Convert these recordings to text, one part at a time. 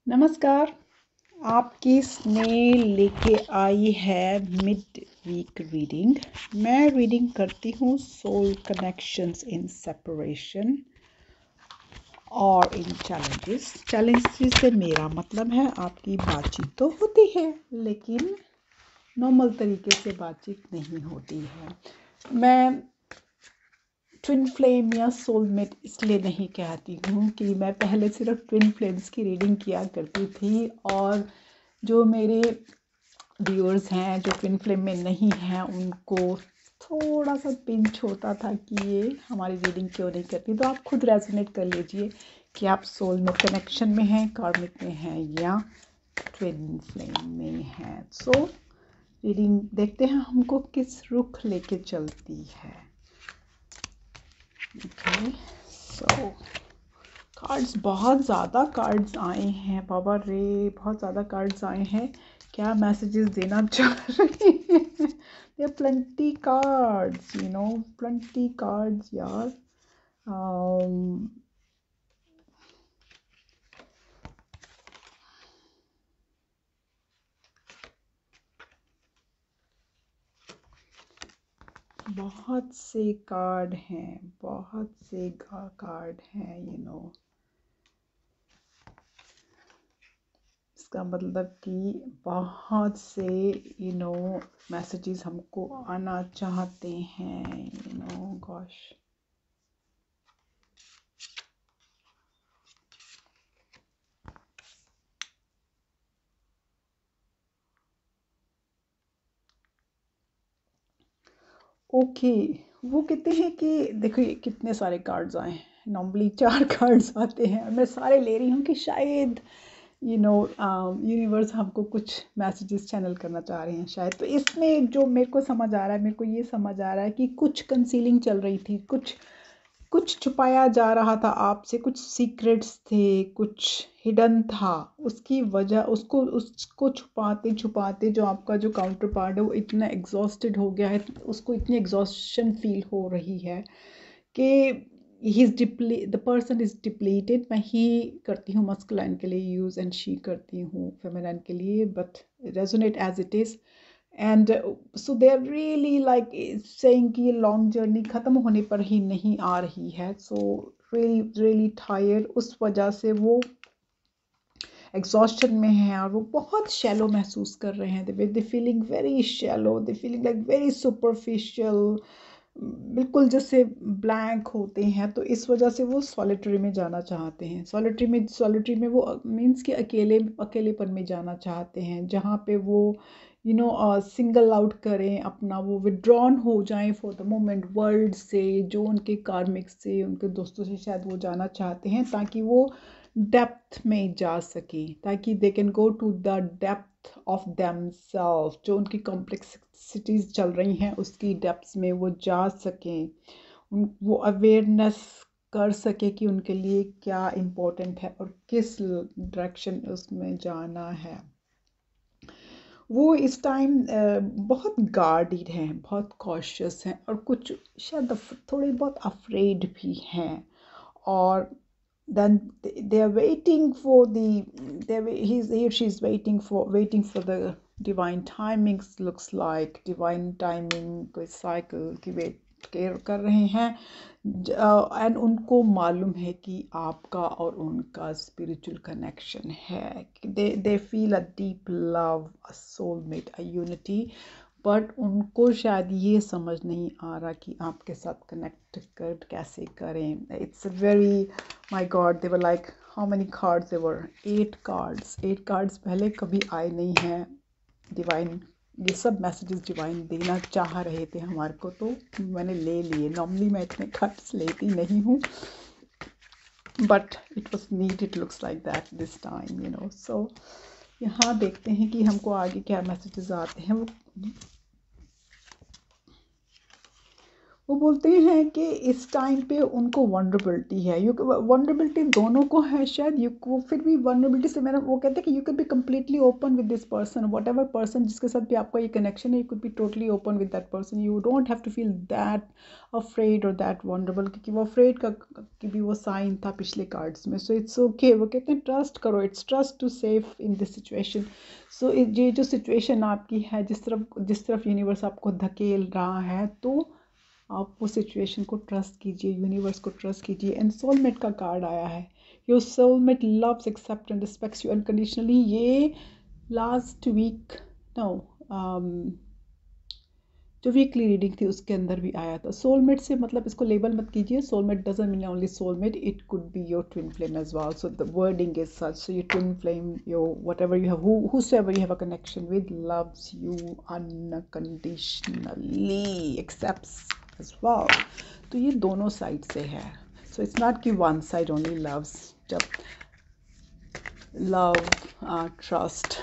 नमस्कार। आपकी स्नेह लेके आई है मिड वीक रीडिंग। मैं रीडिंग करती हूँ सोल कनेक्शंस इन सेपरेशन और इन चैलेंजेस। चैलेंजेस से मेरा मतलब है आपकी बातचीत तो होती है लेकिन नॉर्मल तरीके से बातचीत नहीं होती है। मैं ट्विन फ्लेम या सोलमेट इसलिए नहीं कहती हूँ कि मैं पहले सिर्फ ट्विन फ्लेम्स की रीडिंग किया करती थी और जो मेरे व्यूअर्स हैं जो ट्विन फ्लेम में नहीं हैं उनको थोड़ा सा पिंच होता था कि ये हमारी रीडिंग क्यों नहीं करती। तो आप खुद रेजोनेट कर लीजिए कि आप सोलमेट कनेक्शन में हैं, कार्मिक में हैं या ट्विन फ्लेम में हैं। सो रीडिंग देखते हैं हमको किस रुख लेके चलती है। ओके सो कार्ड्स, बहुत ज़्यादा कार्ड्स आए हैं बाबा रे, बहुत ज़्यादा कार्ड्स आए हैं। क्या मैसेजेस देना चाह रहे हैं? There plenty cards, plenty cards यार। बहुत से कार्ड हैं, बहुत से कार्ड हैं, इसका मतलब कि बहुत से मैसेजेस हमको आना चाहते हैं, गॉश। ओके, वो कहते हैं कि देखो ये कितने सारे कार्ड्स आए हैं। नॉर्मली 4 कार्ड्स आते हैं और मैं सारे ले रही हूँ कि शायद यूनिवर्स हमको कुछ मैसेजेस चैनल करना चाह रहे हैं शायद। तो इसमें जो मेरे को समझ आ रहा है, मेरे को ये समझ आ रहा है कि कुछ कंसीलिंग चल रही थी, कुछ छुपाया जा रहा था आपसे, कुछ सीक्रेट्स थे, कुछ हिडन था। उसकी वजह उसको छुपाते छुपाते जो आपका जो काउंटर पार्ट है वो इतना एग्जॉस्टेड हो गया है, उसको इतनी एग्जॉस्शन फील हो रही है कि द पर्सन इज डिप्लीटेड। मैं ही करती हूँ मस्कुलाइन के लिए यूज़ एंड शी करती हूँ फेमिनाइन के लिए, but resonate as it is. And so they are really like saying कि ये लॉन्ग जर्नी ख़त्म होने पर ही नहीं आ रही है। सो रियली रियली टायर्ड, उस वजह से वो एग्जॉस्शन में हैं और वो बहुत शैलो महसूस कर रहे हैं। दे फीलिंग वेरी शैलो, दे फीलिंग लाइक वेरी सुपरफिशियल, बिल्कुल जैसे ब्लैंक होते हैं। तो इस वजह से वो सॉलिटरी में जाना चाहते हैं। सॉलिटरी में वो मीन्स कि अकेलेपन में जाना चाहते हैं, जहाँ पे वो सिंगल आउट करें अपना, वो विड्रॉन हो जाएं फॉर द मोमेंट वर्ल्ड से, जो उनके कार्मिक से, उनके दोस्तों से शायद वो जाना चाहते हैं ताकि वो डेप्थ में जा सके, ताकि they can go to the depth of themselves. जो उनकी कॉम्प्लेक्सिटीज़ चल रही हैं उसकी डेप्थ्स में वो जा सकें, वो अवेयरनेस कर सके कि उनके लिए क्या इम्पोर्टेंट है और किस डायरेक्शन उसमें जाना है। वो इस टाइम बहुत गार्डेड हैं, बहुत कॉशियस हैं और कुछ शायद थोड़े बहुत अफ्रेड भी हैं। और then they are waiting for he or she is waiting for the divine timings, looks like divine timing कोई cycle की वेट कर रहे हैं। एंड उनको मालूम है कि आपका और उनका स्पिरिचुअल कनेक्शन है। They feel a deep love, a soulmate, a unity. But उनको शायद ये समझ नहीं आ रहा कि आपके साथ कनेक्ट कैसे करें। It's very, my God, they were like how many cards, they were 8 cards पहले कभी आए नहीं हैं। डिवाइन, ये सब मैसेजेस डिवाइन देना चाह रहे थे हमारे को, तो मैंने ले लिए। नॉर्मली मैं इतने कार्ड्स लेती नहीं हूँ, but it was need, it looks like that this time, so यहाँ देखते हैं कि हमको आगे क्या मैसेजेस आते हैं। वो बोलते हैं कि इस टाइम पे उनको वनरेबिलिटी है, यू वनरेबिलिटी दोनों को है शायद, यू को फिर भी वनरेबिलिटी से मैंने वो कहते हैं कि you can be completely open with this person, whatever person जिसके साथ भी आपका ये कनेक्शन है, you could be totally open with that person, you don't have to feel that afraid और दैट वनरेबल, क्योंकि वो अफ्रेड का की भी वो साइन था पिछले कार्ड्स में। सो इट्स ओके, वो कहते हैं ट्रस्ट करो, it's trust to safe in this situation. So ये जो सिचुएशन आपकी है, जिस तरफ यूनिवर्स आपको धकेल रहा है, तो आप वो सिचुएशन को ट्रस्ट कीजिए, यूनिवर्स को ट्रस्ट कीजिए। एंड सोलमेट का कार्ड आया है, your soulmate loves accept and respects you unconditionally. ये लास्ट वीक नो जो वीकली रीडिंग थी उसके अंदर भी आया था। सोलमेट से मतलब इसको लेबल मत कीजिए, soulmate doesn't mean only soulmate, it could be your twin flame as well. So the wording is such, so your twin flame, your whatever you have, whosoever you have a connection with loves you unconditionally, accepts as well। तो ये दोनों side से है। So it's not कि one side only loves. जब love trust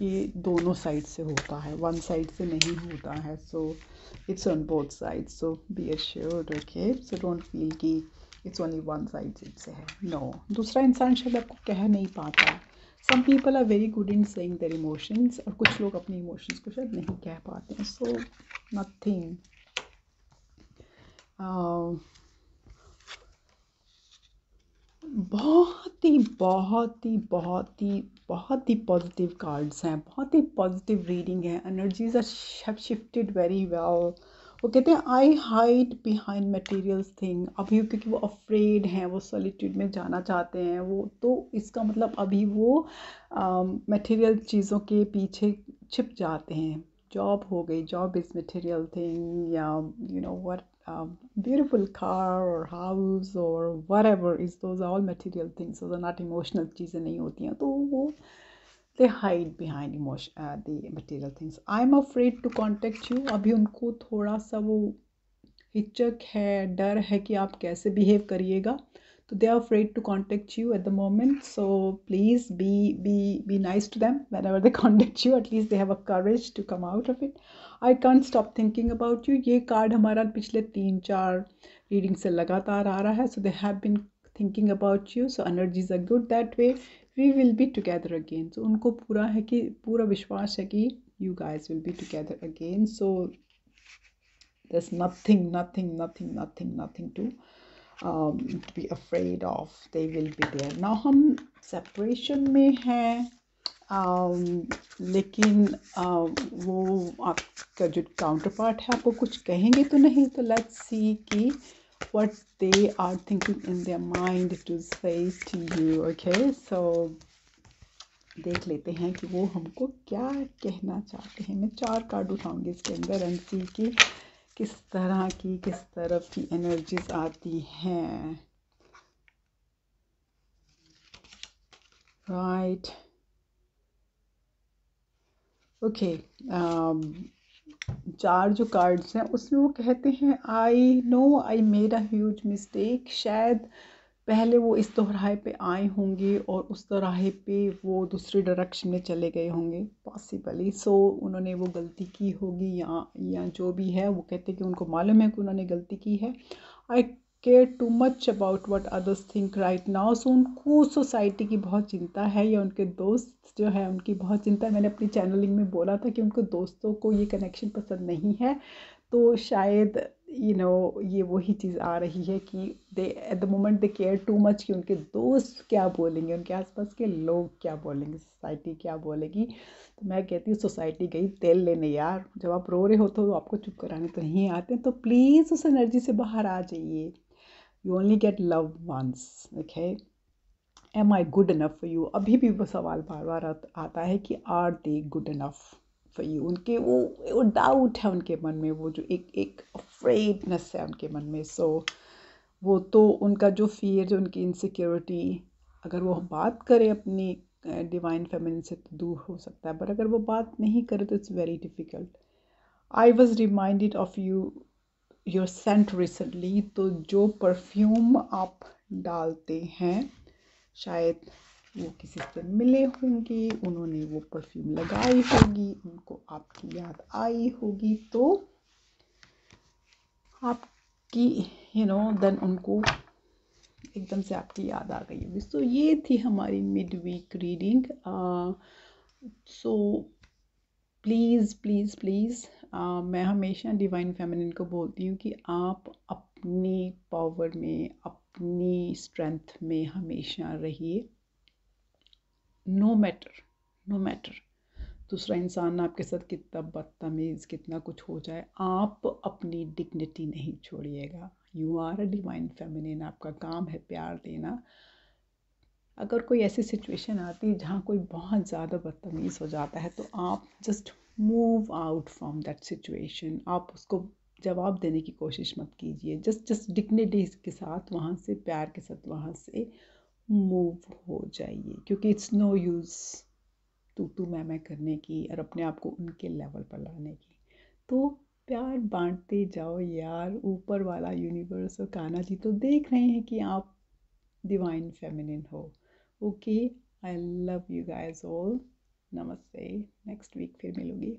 ये दोनों side से होता है, वन साइड से नहीं होता है। So it's on both side, so be assured, okay. So don't feel कि इट्स ओनली वन साइड से है, नो। दूसरा इंसान शायद आपको कह नहीं पाता। Some people are very good in saying their emotions, और कुछ लोग अपने इमोशंस को शायद नहीं कह पाते हैं। सो नथिंग, बहुत ही पॉजिटिव कार्ड्स हैं, बहुत ही पॉजिटिव रीडिंग है। Energies have shifted very well. वो कहते हैं आई हाइड बिहाइंड मटेरियल थिंग, अभी क्योंकि वो अफ्रेड हैं, वो सॉलिट्यूड में जाना चाहते हैं, वो तो इसका मतलब अभी वो मटेरियल चीज़ों के पीछे छिप जाते हैं। जॉब हो गई, जॉब इज़ मटेरियल थिंग, या you know what, beautiful car or house or whatever is, those are all material things, those are not emotional चीज़ें नहीं होती हैं, तो वो they hide behind the material things। I'm afraid to contact you, अभी उनको थोड़ा सा वो हिचक है, डर है कि आप कैसे बिहेव करिएगा, तो they are afraid to contact you at the moment। So please be nice to them whenever they contact you, at least they have a courage to come out of it। I can't stop thinking about you, ये card हमारा पिछले 3-4 reading से लगातार आ रहा है। So they have been thinking about you, so energies are good that way, we will be together again। So उनको पूरा विश्वास है कि you guys will be together again। So there's nothing to be afraid of, they will be there। now हम separation में हैं, लेकिन वो आपका जो काउंटर पार्ट है आपको कुछ कहेंगे तो नहीं, तो लेट्स सी कि what they are thinking in their mind to say to you, okay। so देख लेते हैं कि वो हमको क्या कहना चाहते हैं। मैं 4 कार्ड उठाऊंगी इसके अंदर, एंड सी कि किस तरफ की एनर्जीज आती हैं। Right, okay. 4 जो कार्ड्स हैं उसमें वो कहते हैं I know I made a huge mistake. शायद पहले वो इस दोराहे पे आए होंगे और उस दोराहे पे वो दूसरी डायरेक्शन में चले गए होंगे पॉसिबली। सो उन्होंने वो गलती की होगी, या जो भी है, वो कहते हैं कि उनको मालूम है कि उन्होंने गलती की है। I care too much about what others think right now. So उनको सोसाइटी की बहुत चिंता है, या उनके दोस्त जो है उनकी बहुत चिंता है। मैंने अपनी चैनलिंग में बोला था कि उनको दोस्तों को ये कनेक्शन पसंद नहीं है, तो शायद ये वही चीज़ आ रही है कि they at the moment they care too much कि उनके दोस्त क्या बोलेंगे, उनके आसपास के लोग क्या बोलेंगे, सोसाइटी क्या बोलेगी। तो मैं कहती हूँ सोसाइटी गई तेल लेने यार, जब आप रो रहे हो तो आपको चुप कराने तो नहीं आते, तो प्लीज़ उस एनर्जी से बाहर आ जाइए। You only get love once, okay. Am I good enough for you, अभी भी वो सवाल बार बार आता है कि are they good enough for you. उनके वो डाउट है उनके मन में, वो जो एक अफ्रेडनेस है उनके मन में। सो वो तो उनका जो फियर, जो उनकी इनसिक्योरिटी, अगर वो बात करे अपनी डिवाइन फेमिनिन से तो दूर हो सकता है, पर अगर वो बात नहीं करे तो it's very difficult. I was reminded of you your scent recently, तो जो परफ्यूम आप डालते हैं शायद वो किसी से मिले होंगे, उन्होंने वो परफ्यूम लगाई होगी, उनको आपकी याद आई होगी, तो आपकी देन उनको एकदम से आपकी याद आ गई होगी। सो ये थी हमारी mid week reading. So please please please, मैं हमेशा डिवाइन फेमिनिन को बोलती हूँ कि आप अपनी पावर में, अपनी स्ट्रेंथ में हमेशा रहिए। नो मैटर दूसरा इंसान आपके साथ कितना बदतमीज़, कितना कुछ हो जाए, आप अपनी डिग्निटी नहीं छोड़िएगा। You are a divine feminine, आपका काम है प्यार देना। अगर कोई ऐसी सिचुएशन आती है जहाँ कोई बहुत ज़्यादा बदतमीज़ हो जाता है, तो आप just move out from that situation. आप उसको जवाब देने की कोशिश मत कीजिए। जस्ट डिग्निटी के साथ वहाँ से, प्यार के साथ वहाँ से मूव हो जाइए, क्योंकि इट्स नो यूज़ तू मैं करने की और अपने आप को उनके लेवल पर लाने की। तो प्यार बांटते जाओ यार। ऊपर वाला यूनिवर्स और कान्हा जी तो देख रहे हैं कि आप डिवाइन फेमिनिन हो। Okay, I love you guys all. नमस्ते। नेक्स्ट वीक फिर मिलूंगी।